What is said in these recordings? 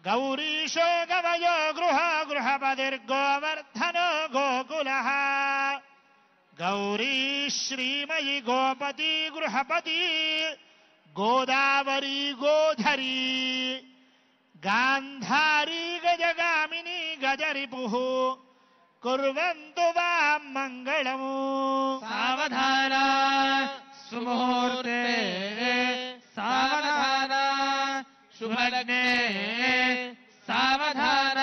गौरीशो गवयो गृहपतिर्गोवर्धनो गोकुलः गौरी श्रीमयी गोपति गृहपति गोदावरी गोधरी गांधारी गजगामिनी गजरिपुः कुर्वन्तु वां मंगलम्। सावधान सुमुहूर्ते सावधान शुभलग्ने सावधान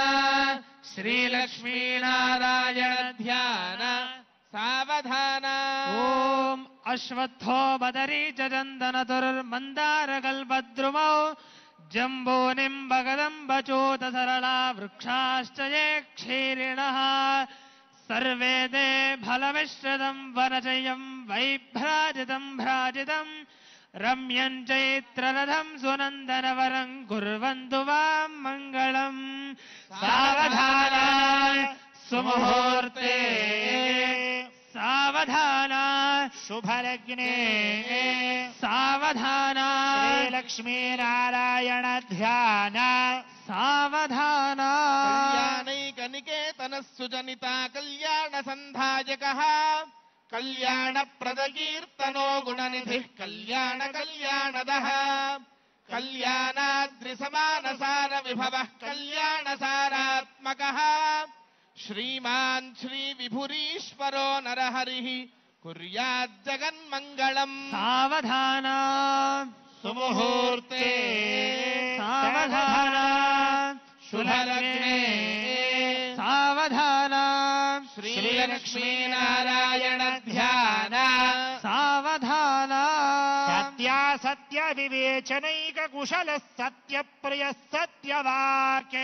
श्रीलक्ष्मीनारायण ध्यान सावधान। ओम अश्वत्थो बदरी चन्दनतुर्मन्दारकल्पद्रुमौ जम्बो निम्बकदम्बचूत सरला वृक्षाश्च ये क्षीरिणः सर्वे ते फलमिश्रितं वनचयं वैभ्राजितं भ्राजितं रम्यं चैत्ररथं सुनन्दनवरं कुर्वन्तु वां मङ्गलम्। सावधान सुमुहूर्ते सावधान शुभलग्ने सावधान श्रीलक्ष्मीनारायण ध्यान सावधान। कल्याणैकनिकेतनः सुजनिता कल्याण संधायकः कल्याण प्रदकीर्तनो गुणनिधिः कल्याण कल्याणदः कल्याणाद्रिसमानसार विभवः कल्याण सारात्मकः श्रीमान् श्री विभुरीश्वरो नरहरिः कुर्याज्जगन्मङ्गलम्। सावधान सुमुहूर्ते सावधान शुभलग्ने सावधान श्रीलक्ष्मीनारायण ध्यान सावधान। सत्यासत्य विवेचनैक कुशलः सत्यप्रियः सत्यवाक्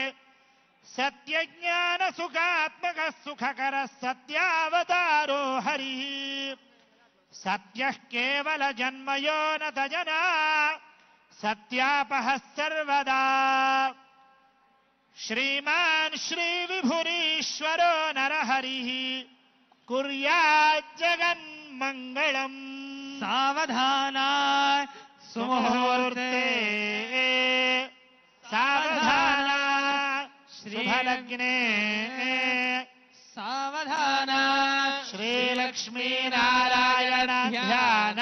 सत्यज्ञान सुखात्मकः सुखकरः सत्यावतारो हरिः सत्यः केवल जन्मयो न तजना सत्यापहः सर्वदा श्रीमान् श्री विभुरीश्वरो नरहरिः कुर्याज्जगन्मङ्गलम्। सावधान सुमुहूर्ते सावधान शुभलग्ने सावधान श्रीलक्ष्मीनारायण ध्यान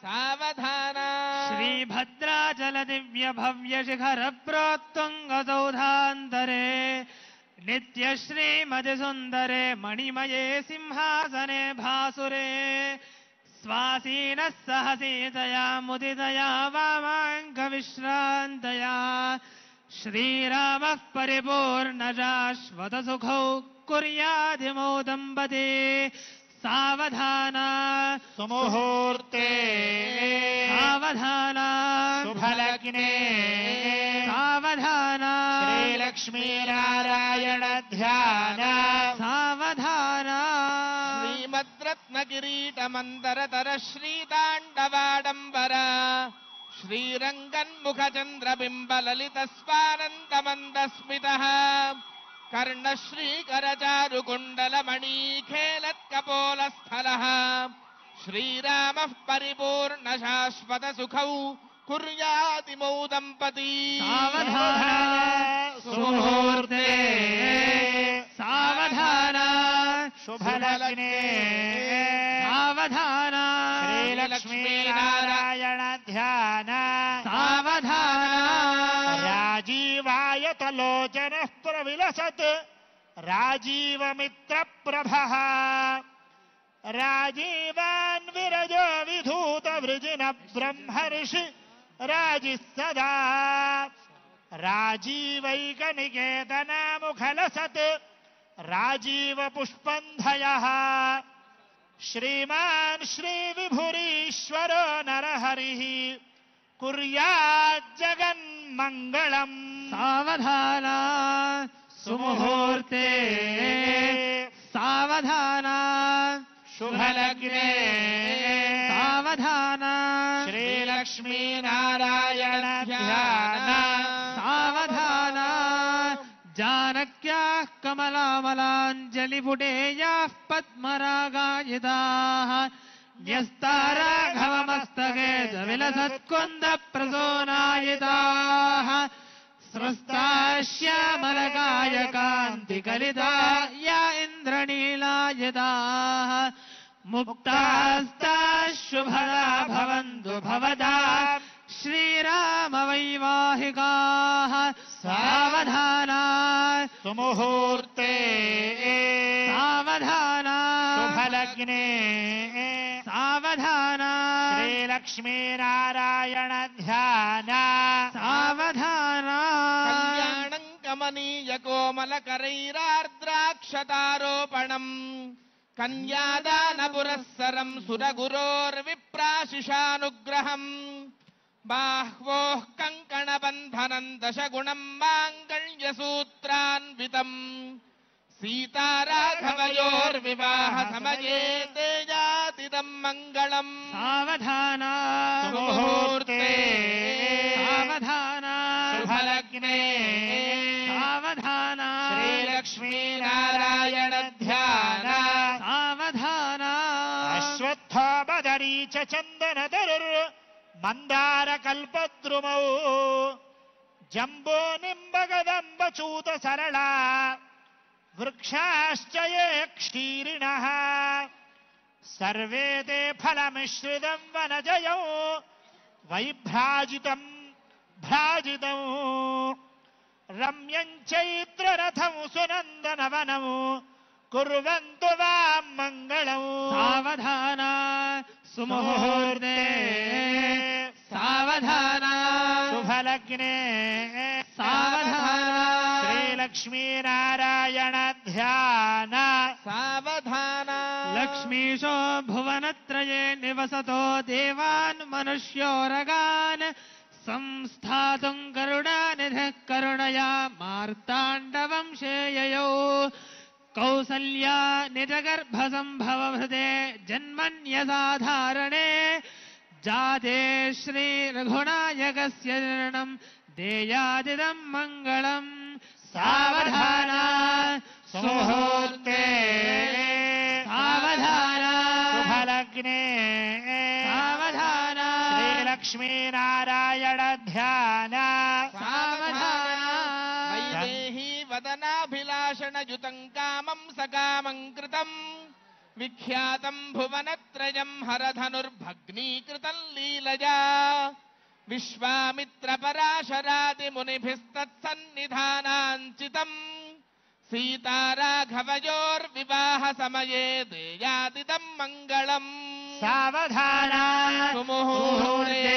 सावधान। श्रीभद्राचल दिव्य भव्य शिखर प्रोत्तुंगसौधान्तरे नित्यश्रीमतिसुन्दरे मणिमये सिंहासने भासुरे स्वासीनः सहसीतया मुदितया वामाङ्गविश्रान्तया श्रीरामः परिपूर्णशाश्वतसुखौ कुर्यादिमो दम्पती। सावधान सुमुहूर्ते सावधान शुभलग्ने सावधान श्रीलक्ष्मीनारायण ध्यान सावधान। श्रीमद्रत्नकिरीटमन्दरतर श्रीताण्डवाडम्बर श्रीरङ्गन्मुखचन्द्रबिम्बललितस्वानन्दमन्दस्मितः कर्णश्रीकरचारुकुण्डलमणिखेलत्कपोलस्थलः श्रीरामः परिपूर्णशाश्वतसुखौ कुर्यादिमौ दम्पती। सावधान सुमुहूर्ते सावधान शुभलग्ने सावधान श्रीलक्ष्मीनारायण ध्यान सावधान। राजीवायतलोचनः प्रविलसत् राजीवमित्रप्रभः राजीवान्विरजो विधूतवृजिन ब्रह्मर्षि राजिः सदा राजीवैकनिकेतनामुखलसत् राजीवपुष्पन्धयः श्रीमान् श्रीविभुरीश्वरो नरहरिः कुर्याज्जगन्मङ्गलम्। सावधान सुमुहूर्ते सावधान शुभलग्ने सावधान श्रीलक्ष्मीनारायण ध्यान सावधान। जानक्याः कमलामलाञ्जलिपुटेयाः पद्मरागायिताः न्यस्ताराघवमस्तके च विलसत्कुन्दप्रसोनायिताः स्रस्ताश्यामलकायकान्तिकलिता या इन्द्रनीलायिताः मुक्तास्ताः शुभदा भवन्तु भवदा श्रीरामवैवाहिकाः सावधाना सुमुहूर्ते सावधाना शुभलग्ने सावधाना श्रीलक्ष्मीनारायण ध्यान सावधाना కళ్యాణం కమనీయ కోమల కరైరార్ద్రాక్షతారోపణం కన్యాదాన పురస్సరం సురగురోర్విప్రాశిషానుగ్రహం బాహ్వోః కంకణబంధనం దశగుణం మాంగళ్యసూత్రాన్వితం సీతారాఘవయోర్వివాహ సమయే తేజాతిదం మంగళం सावधाना सुमुहूर्ते सावधाना शुभलग्ने सावधाना श्रीलक्ष्मीनारायण ध्यान सावधाना अश्वत्थामदरी च चन्दनतरुर् मन्दारकल्पद्रुमौ जम्बो निम्बगदम्बचूत सरला वृक्षाश्च ये क्षीरिणः सर्वे ते फलमिश्रितं वनजयौ वैभ्राजितं भ्राजितौ रम्यं चैत्ररथं सुनन्दनवनौ कुर्वन्तु वां मङ्गलौ सावधाना सुमुहूर्ते सावधाना शुभलग्ने सावधाना श्रीलक्ष्मीनारायण ध्यान సావధాన लक्ष्मीशो भुवनत्रये निवसतो देवान् मनुष्योरगान् संस्थातुम् करुणानिधिः करुणया मार्ताण्डवंशेययौ कौसल्या निजगर्भसम्भवभृते जन्मन्यसाधारणे जाते श्रीरघुनायकस्य चरणम् देयादिदम् मङ्गलम् सावधाना सुमुहूर्ते सावधाना शुभलग्ने सावधाना श्रीलक्ष्मीनारायण ध्यान सावधाना వైదేహీ వదనాభిలాషణయుతం కామం సకామం కృతం విఖ్యాతం భువనత్రయం హరధనుర్భగ్నీకృతం లీలయా విశ్వామిత్రపరాశరాదిమునిభిస్తత్సన్నిధానాంచితం సీతారాఘవయోర్వివాహ సమయే దేయాదిదం మంగళం सावधाना సుముహూర్తే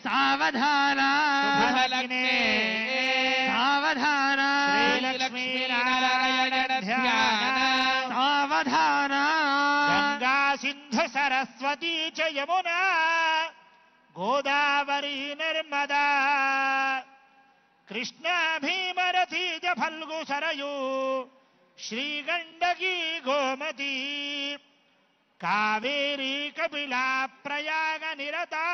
सावधाना शुभलग्ने सावधाना श्रीलक्ष्मीनारायण ध्यान सावधाना गंगा सिंधु सरस्वती च यमुना गोदावरी नर्मदा कृष्णा भीमरथी च फल्गु सरयू श्रीगंडकी गोमती कावेरी कपिला प्रयाग निरता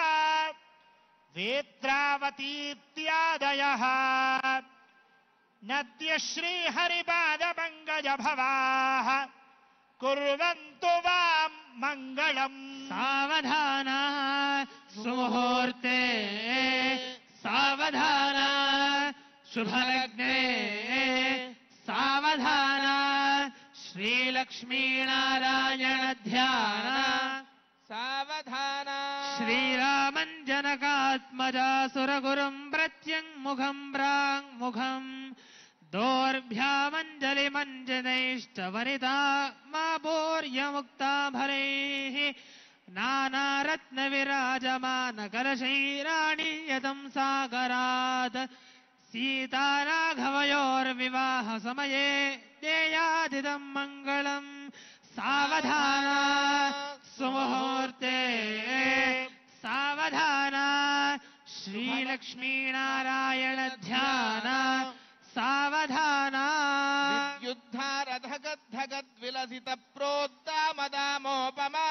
वेत्रावतीत्यादयः नद्य श्रीहरिपाद पंकज भवाः कुर्वन्तु वां मङ्गलम् सावधाना सुमुहूर्ते सावधाना शुभलग्ने सावधाना श्रीलक्ष्मीनारायण ध्यान సావధాన श्रीरामं जनकात्मजा सुरगुरुं प्रत्यङ्मुखं प्राङ्मुखम् दोर्भ्यामञ्जलिमञ्जनैश्च वनिता मा भूर्यमुक्ताभरैः नानारत्नविराजमानकलशैराणीयतं सागरात् सीताराघवयोर्विवाहसमये देयादिदं मङ्गलम् सावधाना सुमुहूर्ते सावधाना श्रीलक्ष्मीनारायण ध्यान सावधाना విద్యుద్ధారధగద్ధగద్విలసిత ప్రోత్తామదామోపమా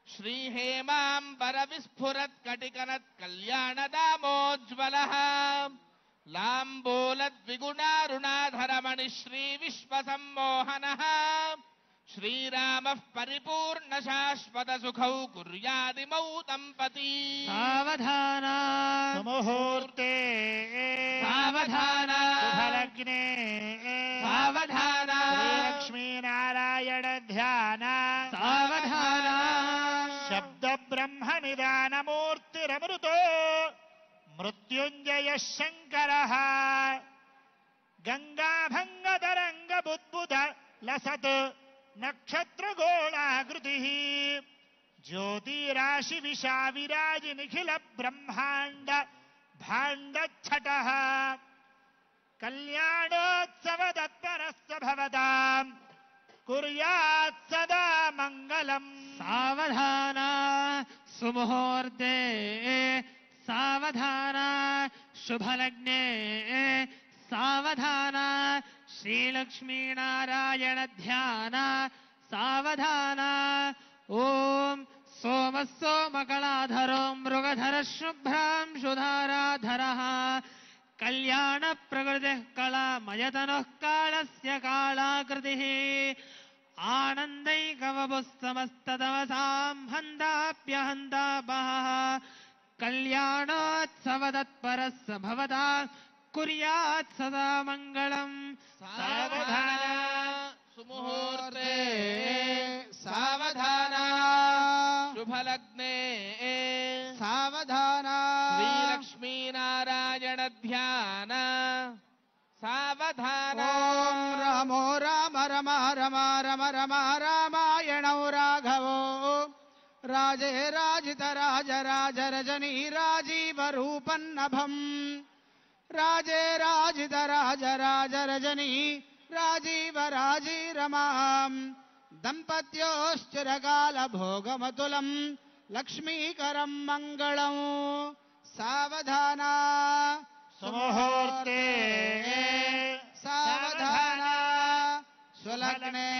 శ్రీహేమాంబర విస్ఫురత్ కటికనత్ కళ్యాణదామోజ్వల లాంబూలద్విగుణారుణాధరమణి శ్రీ విశ్వసమ్మోహన శ్రీరామ పరిపూర్ణ శాశ్వత సుఖౌ కుర్యాదిమౌ దంపతి सावधाना मुहूर्ते सावधान शुभलग्ने सावधान श्रीलक्ष्मीनारायण ध्यान सावधान शब्द ब्रह्म निदान मूर्तिरमृतो मृत्युंजय शंकरः गंगाभंग तरंग बुद्बुद लसत नक्षत्र गोलाकृतिः ज्योतिराशि विशा विराज निखिल ब्रह्मांड भाण्ड छटः कल्याणोत्सव तत्परस्य भवतां कुर्यात् सदा मंगलम् सावधान सुमुहूर्ते सावधान शुभलग्ने सावधान श्रीलक्ष्मीनारायण ध्यान सावधान ओम सोमः सोमकलाधरो मृगधर शुभ्रांशुधाराधरः कल्याण प्रकृतिः कलामयतनुः कालस्य कालाकृतिः आनन्दैकवपुस्तमस्ततमसां हन्ताप्यहन्तापः कल्याणोत्सवतत्परस्य भवता कुर्यात् सदा मङ्गलम् सावधान सुमुहूर्ते सावधान शुभलग्ने सावधान श्रीलक्ष्मीनारायण ध्यान सावधान ॐ रामो राम रम रम रम रम रामायणौ राघवो राजे राजित राज राज रजनी राजीवरूपन्नभम् राजे राजित राज राज रजनी राजीव राजीरमाम् दम्पत्योश्चिरकाल भोगमतुलम् लक्ष्मीकरम् मङ्गलम् सावधान सुमुहूर्ते सावधान सुलग्ने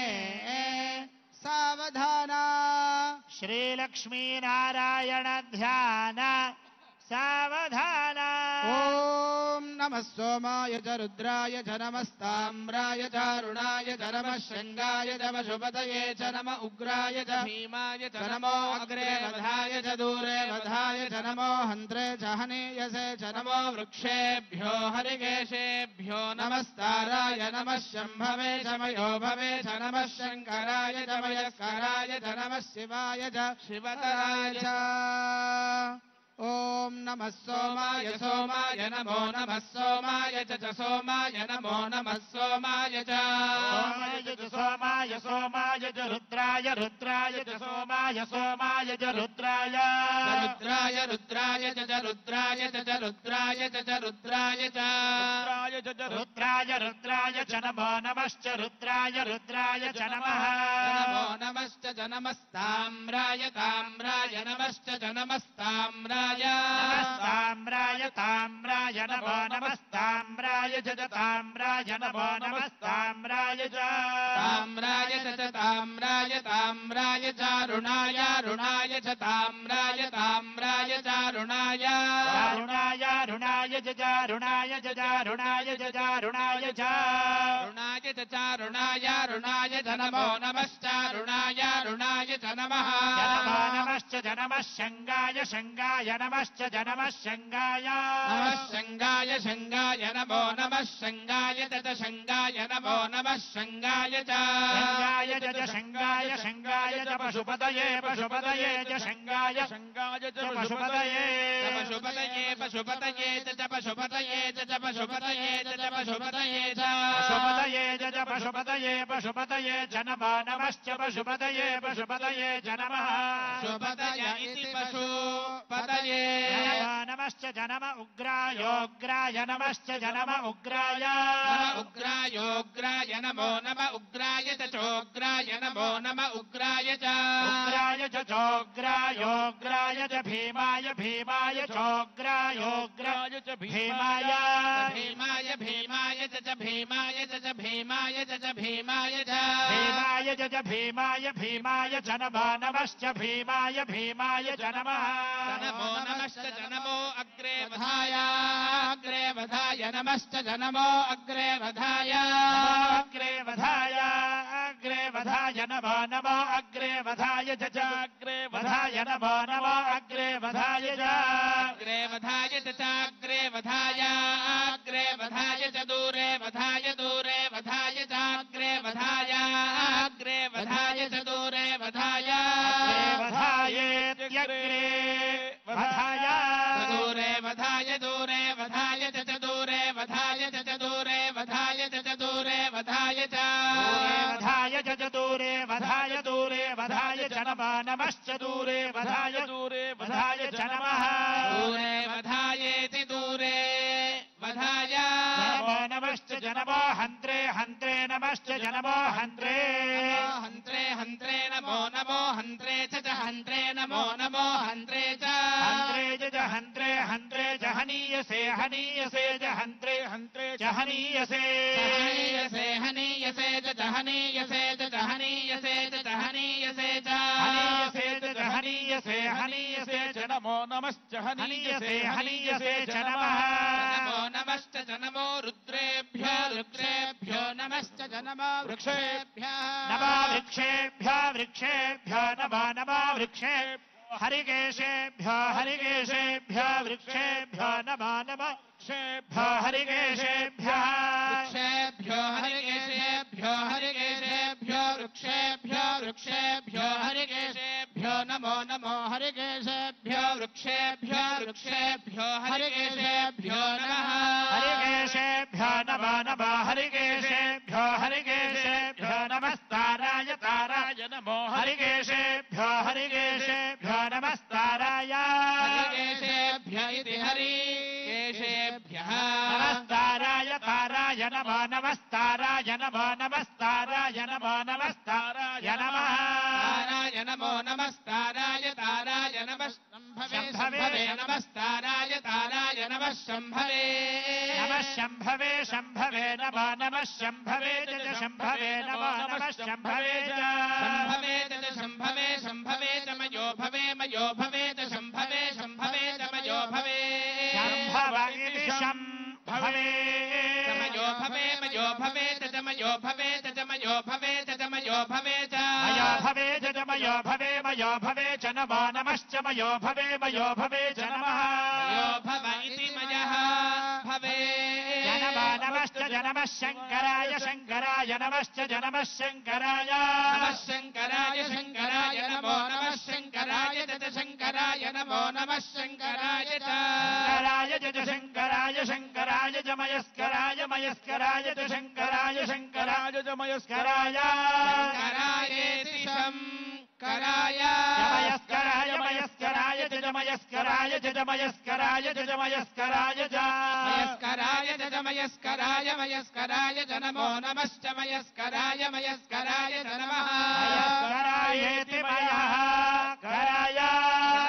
सावधान श्रीलक्ष्मीनारायण ध्यान सावधान ॐ नमः सोमाय च रुद्राय च नमस्ताम्राय च अरुणाय च नमः शृङ्गाय च पशुपतये च नम उग्राय च भीमाय च नमो अग्रे वधाय च दूरे वधाय च नमो हन्त्रे च हनीयसे च नमो वृक्षेभ्यो हरिकेशेभ्यो नमस्ताराय नमः शम्भवे च मयो भवे च नमः शङ्कराय च मयस्कराय च नमः शिवाय च शिवतराय च ॐ नमः सोमाय सोमाय नमो नमः सोमाय च सोमाय नमो नमः सोमाय च सोमाय सोमाय च रुद्राय रुद्राय च सोमाय सोमाय च रुद्राय रुद्राय रुद्राय च रुद्राय च रुद्राय च रुद्राय च रुद्राय रुद्राय च नमो नमश्च रुद्राय रुद्राय च नमः नमो नमश्च च नमस्ताम्राय ताम्राय नमश्च च नमस्ताम्राय नमस्ताम्राय ताम्राय नमो नमस्ताम्राय च ताम्राय नमो नमस्ताम्राय च ताम्राय च ताम्राय ताम्राय च रुणाय रुणाय च ताम्राय ताम्राय च रुणाय रुणाय रुणाय च रुणाय च रुणाय च रुणाय च रुणाय च रुणाय रुणाय च नमो नमश्च रुणाय रुणाय च नमः नमो नमश्च नमः शङ्गाय शङ्गाय नमश्च नमः शङ्गाय नमः शङ्गाय शङ्गाय नमो नमः शङ्गाय च शङ्गाय नमो नमः शङ्गाय च शङ्गाय च शङ्गाय शङ्गाय च पशुपतये पशुपतये च शङ्गाय शङ्गाय च पशुपतये पशुपतये पशुपतये च पशुपतये च पशुपतये च पशुपतये च पशुपतये च पशुपतये पशुपतये च नमो नमश्च पशुपतये पशुपतये च नमः पशुपतय इति पशुपतये नमो नमश्च नम उग्रायोग्राय नमश्च नम उग्राय उग्रायोग्राय नमो नम उग्राय च चोग्राय नमो नम उग्राय च उग्राय च चोग्रायोग्राय च भीमाय भीमाय चोग्रायोग्राय च भीमाय भीमाय भीमाय च भीमाय च भीमाय च भीमाय च भीमाय च भीमाय भीमाय च नमो नमश्च भीमाय भीमाय च नमः नमो नमश्च नमो अग्रे वधाय नमश्च नमो अग्रे वधाय अग्रे वधाय नमो नमो अग्रे वधाय च अग्रे वधाय नमो नमो अग्रे वधाय च अग्रे वधाय च अग्रे वधाय चाग्रे वधाय च दूरे वधाय दूरे वधाय चाग्रे वधायाग्रे वधाय च दूरे वधाय वधायेत्यग्रे वधाय दूरे वधाय दूरे वधाय च दूरे वधाय च दूरे वधाय च दूरे वधाय च वधाय च दूरे वधाय दूरे वधाय च नमश्च दूरे वधाय वधाय च नमः दूरे वधायेति दूरे वधाय नमश्च जनमो हन्त्रे हन्त्रे नमश्च जनमो हन्त्रे हन्त्रे हन्त्रे नमो नमो हन्त्रे च हन्त्रे नमो नमो हन्त्रे च हन्त्रे हन्त्रे च हनीयसे हनीयसे च हन्त्रे हन्त्रे च हनीयसे हनीयसे हनीयसे च हनीयसे च हनीयसे च हनीयसे च हनीयसे च हनीयसे हनीयसे च नमो नमश्च हनीयसे हनीयसे च नमः नमो नमश्च च नमो रुद्रेभ्यो रुद्रेभ्यो नमश्च च नमो वृक्षेभ्यः नमो वृक्षेभ्यो वृक्षेभ्यो नमो नमो वृक्षेभ्यो हरिकेशेभ्यो हरिकेशेभ्यो वृक्षेभ्यो नमो नमो वृक्षेभ्यो हरिकेशेभ्यः वृक्षेभ्यो हरिकेशेभ्यो हरिकेशेभ्यो वृक्षेभ्यो वृक्षेभ्यो हरिकेशेभ्यो नमो नमो हरिकेशेभ्यो वृक्षेभ्यो वृक्षेभ्यो हरिकेशेभ्यो नमः हरिकेशेभ्यो नमो नमो हरिकेशेभ्यो हरिकेशेभ्यो नमस्ताराय ताराय नमो हरिकेशेभ्यो हरिकेशेभ्यो नमस्ताराय हरिकेशेभ्य इति हरिकेशेभ्यः नमस्ताराय ताराय नमो नमस्ताराय नमो नमस्ताराय नमो नमस्ताराय नमः ताराय नमो नमस्ताराय ताराय नमः शम्भवे नमस्ताराय ताराय नमः शम्भवे नमः शम्भवे शम्भवे नमो नमः शम्भवे च शम्भवे नमो नमः शम्भवे च शम्भवे च शम्भवे शम्भवे च मयो भवे मयो भवे च शम्भवे शम्भवे च मयो भवे शम्भव इति शम्भवे मयो भवे मयो भवे च मयो भवे च मयो भवे च मयो भवे च मयो भवे च मयो भवे मयो भवे च नमो नमश्च मयो भवे मयो भवे च नमः मयो भव इति मयः भवे नमो नमश्च नमः शङ्कराय शङ्कराय नमश्च नमः शङ्कराय नमः शङ्कराय शङ्कराय नमो नमः शङ्कराय च शङ्कराय नमो नमः शङ्कराय च शङ्कराय शङ्कराय च मयस्कराय मयस्कराय च शङ्कराय शङ्कराय च मयस्कराय शङ्करायेति शङ्कराय मयस्कराय मयस्कराय च मयस्कराय च मयस्कराय च मयस्कराय च मयस्कराय च मयस्कराय मयस्कराय च नमो नमश्च मयस्कराय मयस्कराय च नमः मयस्करायेति मयः कराय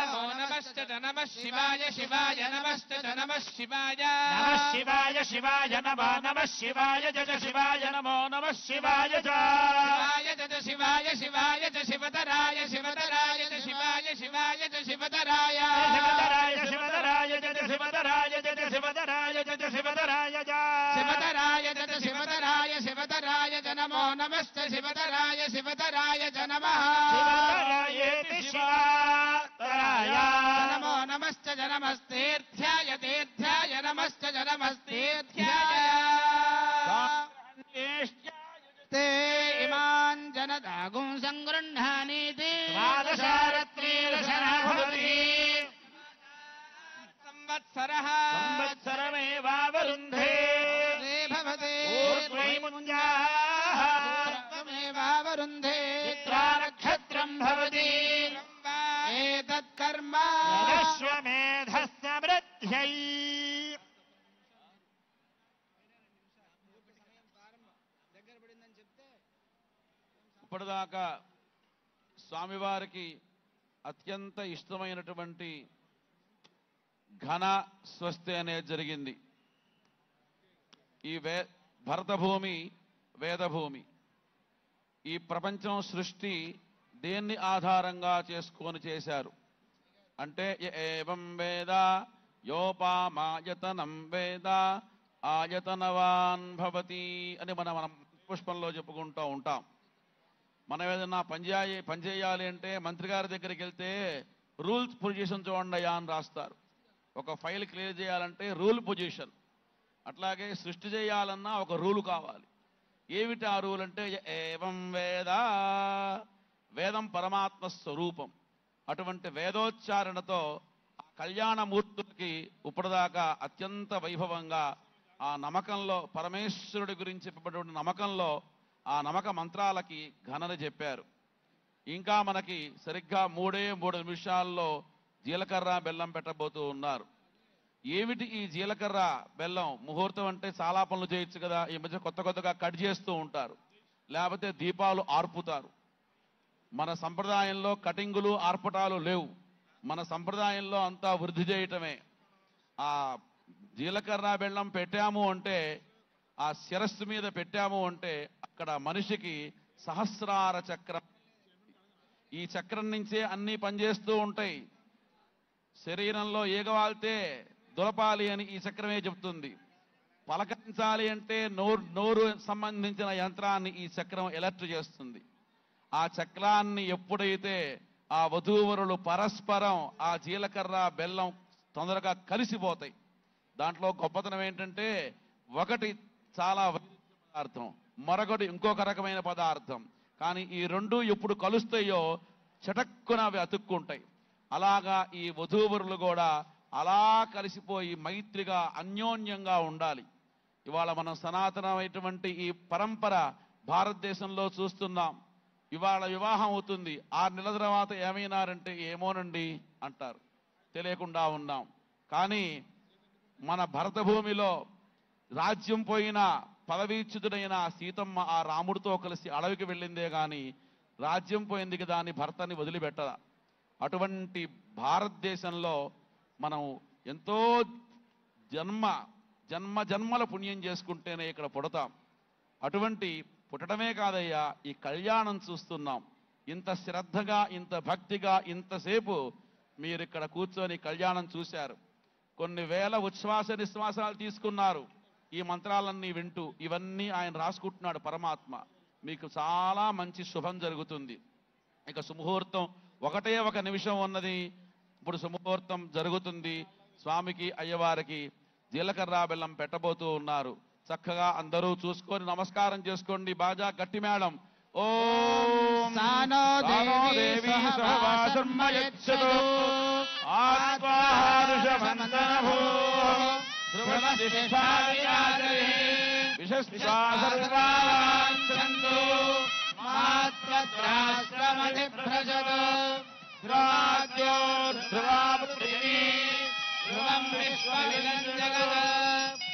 नमो नमश्च नमः शिवाय शिवाय नमश्च नमः शिवाय नमः शिवाय शिवाय नमो नमः शिवाय च शिवाय नमो नमः शिवाय च शिवाय शिवाय च शिवतराय शिवतराय च शिवाय शिवाय च शिवतराय शिवतराय शिवतराय च शिवतराय च शिवतराय च शिवतराय च शिवतराय च शिवतराय शिवतराय च नमो नमश्च शिवतराय शिवतराय च नमः शिवतरायेति शिवतराय नमो नमश्च नमस्तीर्थ्याय तीर्थ्याय नमश्च नमस्तीर्थ्याय ते इमान् जनतागुं सङ्गृह्णानीति द्वादशारत्रीदशनः भवति संवत्सरः संवत्सरमेवावरुन्धे भवते ऊर्ध्वैमुञ्जाः त्वमेवावरुन्धे चित्रानक्षत्रम् भवति एतत्कर्म अश्वमेधः समृद्ध्यै ఇప్పటిదాకా స్వామివారికి అత్యంత ఇష్టమైనటువంటి ఘన స్వస్తి అనేది జరిగింది. ఈ భరతభూమి వేదభూమి. ఈ ప్రపంచం సృష్టి దేన్ని ఆధారంగా చేసుకొని చేశారు అంటే ఏవం వేద యోపామాయతనం వేద ఆయతనవాన్ భవతి అని మనం పుష్పంలో చెప్పుకుంటూ ఉంటాం. మనం ఏదన్నా పని చేయాలి అంటే మంత్రి గారి దగ్గరికి వెళ్తే రూల్స్ పొజిషన్ చూడండి అని రాస్తారు. ఒక ఫైల్ క్లియర్ చేయాలంటే రూల్ పొజిషన్, అట్లాగే సృష్టి చేయాలన్నా ఒక రూలు కావాలి. ఏమిటి ఆ రూల్ అంటే ఏవం వేద, వేదం పరమాత్మ స్వరూపం. అటువంటి వేదోచ్చారణతో ఆ కళ్యాణమూర్తులకి ఇప్పటిదాకా అత్యంత వైభవంగా ఆ నమ్మకంలో పరమేశ్వరుడి గురించి చెప్పబడిన నమ్మకంలో ఆ నమ్మక మంత్రాలకి ఘనన చెప్పారు. ఇంకా మనకి సరిగ్గా 3 నిమిషాల్లో జీలకర్ర బెల్లం పెట్టబోతూ ఉన్నారు. ఏమిటి ఈ జీలకర్ర బెల్లం? ముహూర్తం అంటే చాలా పనులు చేయొచ్చు కదా, ఈ మధ్య కొత్తగా కట్ చేస్తూ ఉంటారు, లేకపోతే దీపాలు ఆర్పుతారు. మన సంప్రదాయంలో కటింగులు ఆర్పటాలు లేవు. మన సంప్రదాయంలో అంతా వృద్ధి చేయటమే. ఆ జీలకర్ర బెల్లం పెట్టాము అంటే, ఆ శిరస్సు మీద పెట్టాము అంటే అక్కడ మనిషికి సహస్రార చక్రం, ఈ చక్రం నుంచే అన్నీ పనిచేస్తూ ఉంటాయి. శరీరంలో ఏగవాల్తే దులపాలి అని ఈ చక్రమే చెప్తుంది. పలకరించాలి అంటే నోరు సంబంధించిన యంత్రాన్ని ఈ చక్రం ఎలర్ట్ చేస్తుంది. ఆ చక్రాన్ని ఎప్పుడైతే ఆ వధూవరులు పరస్పరం ఆ జీలకర్ర బెల్లం తొందరగా కలిసిపోతాయి. దాంట్లో గొప్పతనం ఏంటంటే, ఒకటి చాలా పదార్థం, మరొకటి ఇంకొక రకమైన పదార్థం. కానీ ఈ రెండు ఎప్పుడు కలుస్తాయో చటక్కున అవి అతుక్కుంటాయి. అలాగా ఈ వధూవరులు కూడా అలా కలిసిపోయి మైత్రిగా అన్యోన్యంగా ఉండాలి. ఇవాళ మనం సనాతనమైనటువంటి ఈ పరంపర భారతదేశంలో చూస్తున్నాం. ఇవాళ వివాహం అవుతుంది, 6 నెలల తర్వాత ఏమైనారంటే ఏమోనండి అంటారు, తెలియకుండా ఉన్నాం. కానీ మన భరత భూమిలో రాజ్యం పోయిన పదవీచ్యుతుడైన సీతమ్మ ఆ రాముడితో కలిసి అడవికి వెళ్ళిందే గాని రాజ్యం పోయింది కదా అని భర్తని వదిలిపెట్టద. అటువంటి భారతదేశంలో మనం ఎంతో జన్మల పుణ్యం చేసుకుంటేనే ఇక్కడ పుడతాం. అటువంటి పుట్టడమే కాదయ్యా, ఈ కళ్యాణం చూస్తున్నాం. ఇంత శ్రద్ధగా, ఇంత భక్తిగా, ఇంతసేపు మీరు ఇక్కడ కూర్చొని కళ్యాణం చూశారు. కొన్ని వేల ఉచ్ఛ్వాస నిశ్వాసాలు తీసుకున్నారు ఈ మంత్రాలన్నీ వింటూ. ఇవన్నీ ఆయన రాసుకుంటున్నాడు పరమాత్మ. మీకు చాలా మంచి శుభం జరుగుతుంది. ఇక సుముహూర్తం ఒకటే 1 నిమిషం ఉన్నది. ఇప్పుడు సుముహూర్తం జరుగుతుంది. స్వామికి అయ్యవారికి జీలకర్ర బెల్లం పెట్టబోతూ ఉన్నారు. చక్కగా అందరూ చూసుకొని నమస్కారం చేసుకోండి. బాజా గట్టి మేడం. ఓం సానో దేవి సహవాసమయచ్చతు ఆత్మాహర్షమంతనభూ ధ్రువశిష్టాయాజే విశస్త్రాసర్వాంచందు మాత్రత్రాశ్రమణి భ్రజతు ధ్రువాద్యో ధ్రువాపృథివీ ధ్రువం విశ్వమిదం జగత్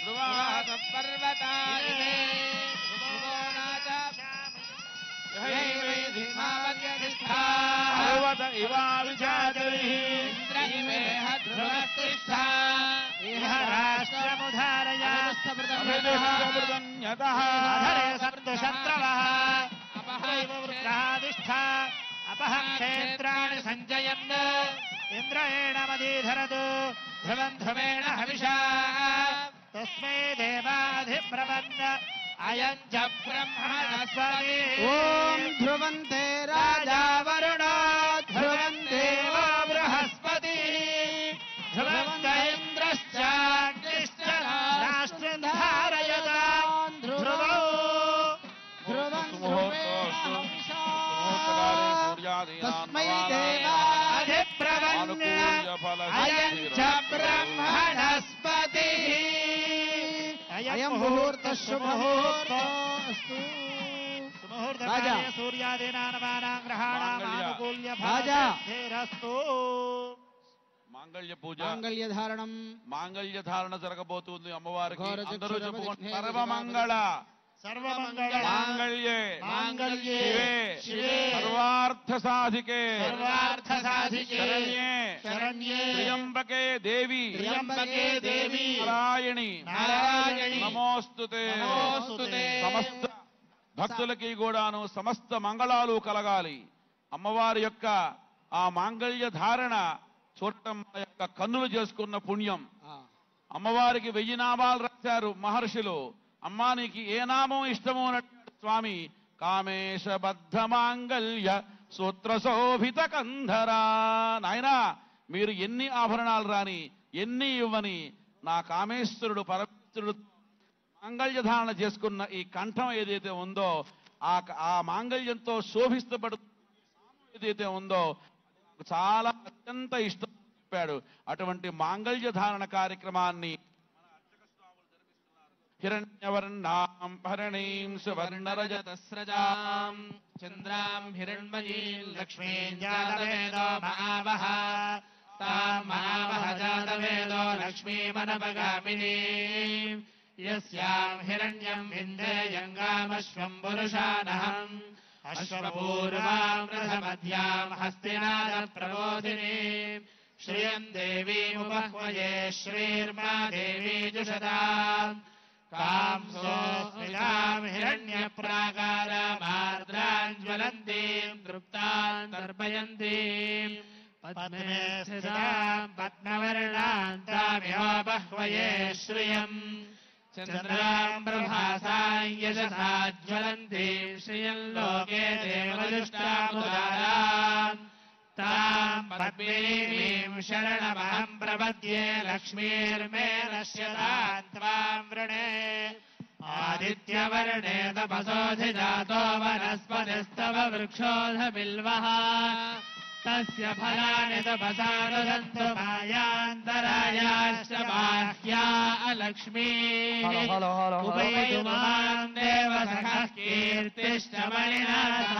ధ్రువాద పర్వతాయినే ధ్రువోనాథ పర్వత ఇవావిచాచరిః ఇంద్రయివేహ ధ్రువతిష్ఠా ఇహ రాష్ట్రముధారయ అభిదిష్టమృగన్యతః అధరే సప్తు శత్రవః అపహైవ వృత్రాదిష్ఠా అపహ క్షేత్రాణి సంజయన్ ఇంద్రయేణ మదీధరతు ధ్రువం ధ్రువేణ హవిషా తస్మై దేవాధిబ్రవన్న అయం చ బ్రహ్మణస్పతి. ఓం ధ్రువంతే రాజా వరుణో ధ్రువం దేవో బృహస్పతి ధ్రువం ఇంద్రశ్చాగ్నిశ్చ రాష్ట్రం ధారయతాం ధ్రువో ధ్రువం తస్మై అధిబ్రవన్న అయం చ బ్రహ్మణస్పతి. అయం ముహూర్త శుభముహూర్తోస్తు. రాజా. సుముహూర్తకాలే సూర్యాదీనానవానాం గ్రహాణాం మాంగళ్య. ఆనుకూల్య రాజా. భాగ్యసిద్ధిరస్తు. మాంగళ్య పూజ, మాంగళ్య ధారణం మాంగళ్య ధారణ జరగబోతుంది అమ్మవారికి. ఘోర అందరూ చక్షుర చెప్పుకోండి. విఘ్నే సర్వమంగళ సర్వమంగళ మాంగళ్యే మాంగళ్యే శివే సర్వార్థ సాధికే సర్వార్థ సాధికే శరణ్యే శరణ్యే త్ర్యంబకే దేవి త్ర్యంబకే దేవి నారాయణి నారాయణి నమోస్తుతే. నమోస్తుతే. సమస్త భక్తులకి కూడాను సమస్త మంగళాలు కలగాలి. అమ్మవారి యొక్క ఆ మాంగళ్య ధారణ చూడటం మన యొక్క కన్నులు చేసుకున్న పుణ్యం. అమ్మవారికి 1000 నామాలు రాశారు మహర్షులు. అమ్మా నీకు ఏ నామం ఇష్టమో అన్నట్టు స్వామి కామేశబద్ధ మాంగళ్య సూత్రశోభిత కంధరా. నాయనా మీరు ఎన్ని ఆభరణాలు రాని, ఎన్ని ఇవ్వని, నా కామేశ్వరుడు పరమేశ్వరుడు మాంగళ్యధారణ చేసుకున్న ఈ కంఠం ఏదైతే ఉందో ఆ మాంగళ్యంతో శోభిస్తపడు ఏదైతే ఉందో చాలా అత్యంత ఇష్టం చెప్పాడు. అటువంటి మాంగళ్య ధారణ కార్యక్రమాన్ని హిరణ్యవర్ణాం భరణీం సువర్ణరజతస్రజాం చంద్రాం హిరణ్మయీం లక్ష్మీం జాతవేదో మహావహ తాం మహావహ జాతవేదో లక్ష్మీమనపగామినీం యస్యాం హిరణ్యం విందేయంగామశ్వం పురుషానహం అశ్వపూర్వాం రథమధ్యాం హస్తినాద ప్రబోధినీం శ్రియం దేవీముపహ్వయే శ్రీర్మా దేవీ జుషతాం కాంసోస్మితాం హిరణ్యప్రాకారామార్ద్రాం జ్వలంతీం తృప్తాం తర్పయంతీం పద్మే స్థితాం పద్మవర్ణాం తామిహోపహ్వయే శ్రియం చంద్రాం ప్రభాసాం యశసా జ్వలంతీం శ్రియం లోకే దేవజుష్టాముదారాం తాం పద్మినీం శరణమహం ప్రపద్యే లక్ష్మీర్మే నశ్యతాం త్వాం వృణే ఆదిత్యవర్ణే తపసోధిజాతో వనస్పతిస్తవ వృక్షోధ బిల్వః తస్య ఫలాని తపసా రుదంతు మాయాంతరాయాశ్చ బాహ్యా అలక్ష్మీః ఉపైతుమాం దేవసఖః కీర్తిశ్చ మణినాథః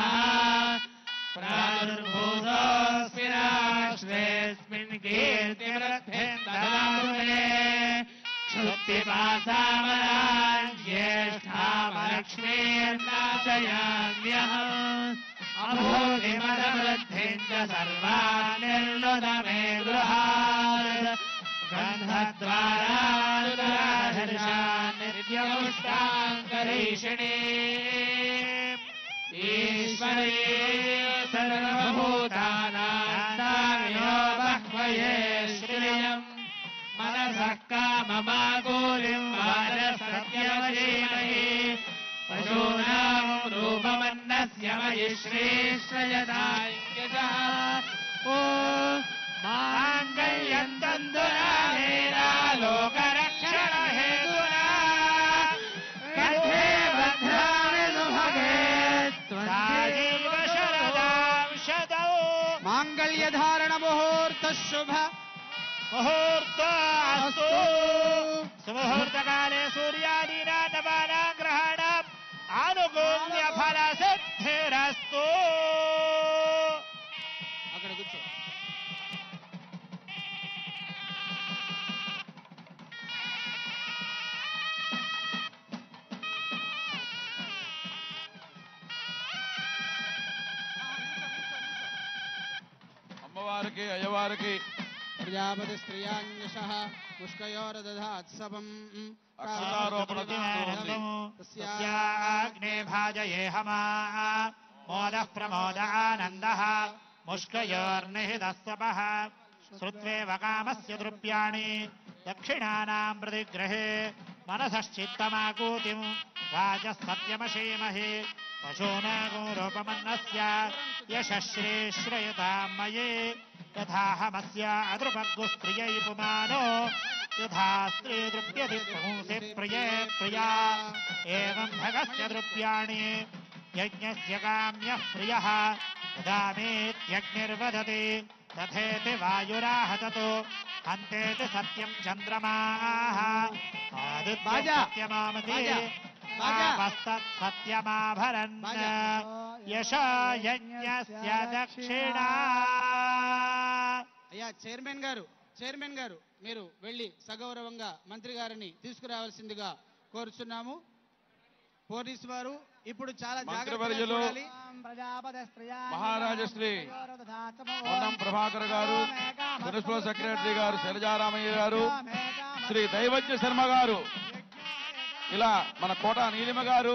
ప్రాదుర్భూతోऽస్మి రాష్ట్రేऽస్మిన్ కీర్తివృద్ధిం దదాతు మే క్షుత్పిపాసామరాం జ్యేష్ఠామలక్ష్మీర్నాశయామ్యహం అభూతిమదవృద్ధిం చ సర్వాన్ నిర్నుత మే గృహాత్ గంధద్వారానురాధర్షాన్ నిత్యముష్టాంకరీషిణీం ఈశ్వరీ సర్వభూతానాం తామిహో బహ్వయే శ్రియం మనసః కామమాగూలిం వాజసత్యవధీమహి పశూనాం రూపమన్నస్య మయి శ్రీశ్రయదాంకిషః ఓం మాంగళ్యం తంతునానేనా లోకరక్షణ హేతునా కంఠే భద్రామి సుభగే సాజీవ శరదాం శతౌ మాంగళ్యధారణ ముహూర్త శుభ ముహూర్తస్తు సుముహూర్తకాలే సూర్యాదీనా నవానాం గ్రహాణాం ఆనుకూల్య ఫల సిద్ధిరస్తు. అక్కడ కూర్చో. అమ్మవారికి అయ్యవారికి ప్రజాపతి స్త్రియాన్యశః పుష్కయోరదధాత్సవం తస్యాగ్నే భాజయేహమా మోదః ప్రమోద ఆనందః ముష్కయోర్నిహితస్తపః శ్రుత్వేవ కామస్య ద్రవ్యాణి దక్షిణానాం ప్రతిగ్రహే మనసశ్చిత్తమాకూతిం వాచः సత్యమశీమహి పశూనాగో రూపమన్నస్య యశశ్రీశ్రయతాం మయే యథాహమస్య అదృపగ్గు స్త్రియై పుమానో యథా స్త్రీ దృప్యతి పుంసి ప్రియే ప్రియా ఏవం భగస్య ద్రవ్యాణి యజ్ఞస్య కామ్యః ప్రియః దదామీత్యగ్నిర్వదతి తథేతి వాయురాహతతో హంతేతి సత్యం చంద్రమాః ఆదిత్య సత్యమామతి సత్యమాభరన్ యశయజ్ఞస్య దక్షిణా. అయ్యా చైర్మన్ గారు మీరు వెళ్ళి సగౌరవంగా మంత్రి గారిని తీసుకురావాల్సిందిగా కోరుచున్నాము. పోలీసు వారు ఇప్పుడు చాలా మంత్రివర్యులు జాగ్రత్తగా మహారాజశ్రీ పొన్నం ప్రభాకర్ గారు, మున్సిపల్ సెక్రటరీ గారు శైలజారామయ్య గారు, శ్రీ దైవజ్ఞ శర్మ గారు, ఇలా మన కోట నీలిమ గారు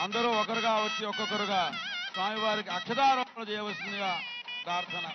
అందరూ ఒకరుగా వచ్చి ఒక్కొక్కరుగా స్వామివారికి అక్షతారోపణ చేయవలసిందిగా ప్రార్థన.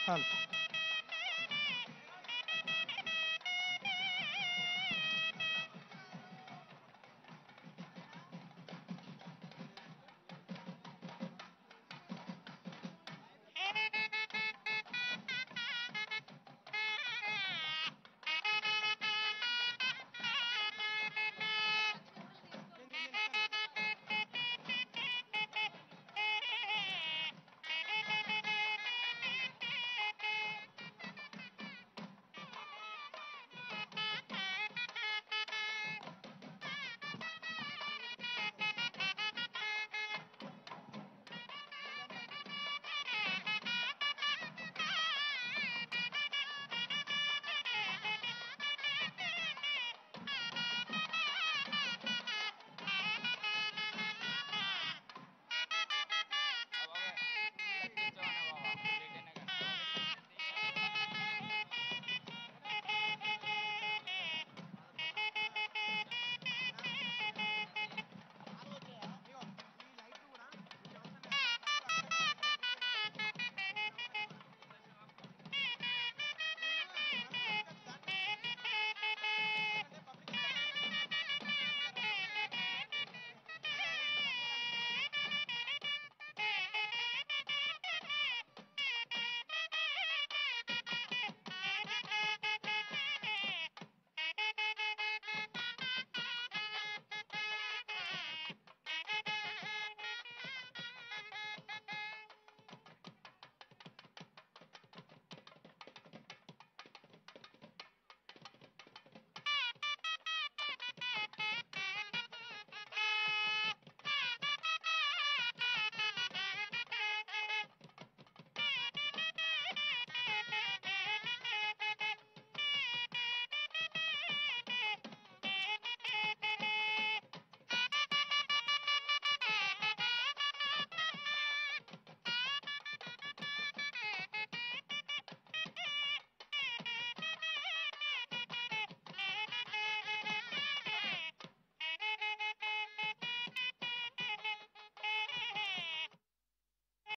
చాలు